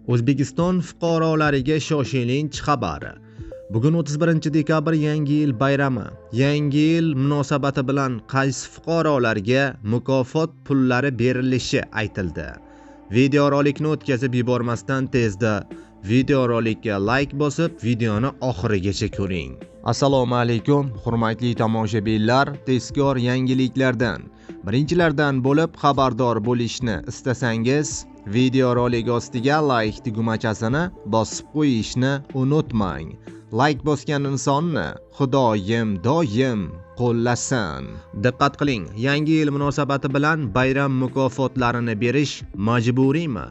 O'zbekiston fuqarolariga shoshilinch xabar. Bugun 31 dekabr Yangi yil bayrami. Yangi yil munosabati bilan qaysi fuqarolarga mukofot pullari berilishi aytildi. Videorolikni o'tkazib yubormasdan tezda videorolikka like bosib, videoni oxirigacha ko'ring. Assalomu alaykum, hurmatli tomoshabinlar. Tezkor yangiliklardan, birinchilardan bo'lib xabardor bo'lishni istasangiz, videorolik ostiga like tugmachasini bosib qo'yishni unutmang. Like bosgan insonni Xudoyim doim qo'llasin. Diqqat qiling, Yangi yil munosabati bilan bayram mukofotlarini berish majburiymi?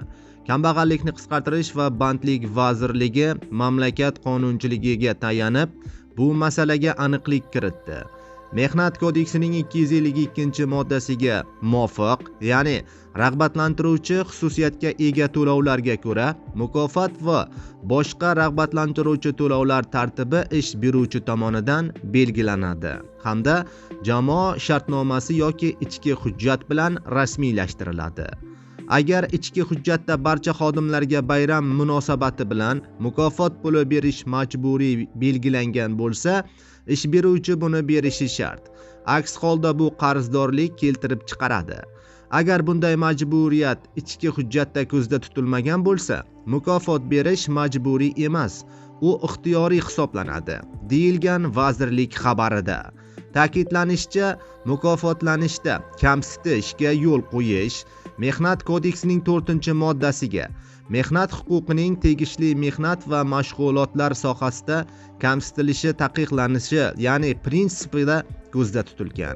Kambag'allikni qisqartirish va bandlik vazirligi mamlakat qonunchiligiga tayanib bu masalaga aniqlik kiritdi. Mehnat kodeksining 252-moddasiga muvofiq, ya'ni rag'batlantiruvchi xususiyatga ega to'lovlarga ko'ra, mukofot va boshqa rag'batlantiruvchi to'lovlar tartibi ish beruvchi tomonidan belgilanadi hamda jamoa shartnomasi yoki ichki hujjat bilan rasmiylashtiriladi. Agar ichki hujjatda barcha xodimlarga bayram munosabati bilan mukofot puli berish majburiy belgilangan bo'lsa, ish beruvchi buni berishi shart. Aks holda bu qarzdorlik keltirib chiqaradi. Agar bunday majburiyat ichki hujjatda ko'zda tutilmagan bo'lsa, mukofot berish majburiy emas, u ixtiyoriy hisoblanadi, deyilgan vazirlik xabarida. Ta'kidlanishicha, mukofotlanishda kamsitishga yo'l qo'yish Mehnat kodeksining 4-moddasiga, mehnat huquqining tegishli mehnat va mashg'ulotlar sohasida kamsitilishi taqiqlanishi, ya'ni prinsipida ko'zda tutilgan.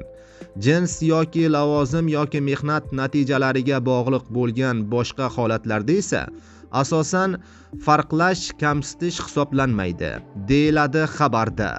Jins yoki lavozim yoki mehnat natijalariga bog'liq bo'lgan boshqa holatlarda esa asosan farqlash kamsitish hisoblanmaydi, deyiladi xabarda.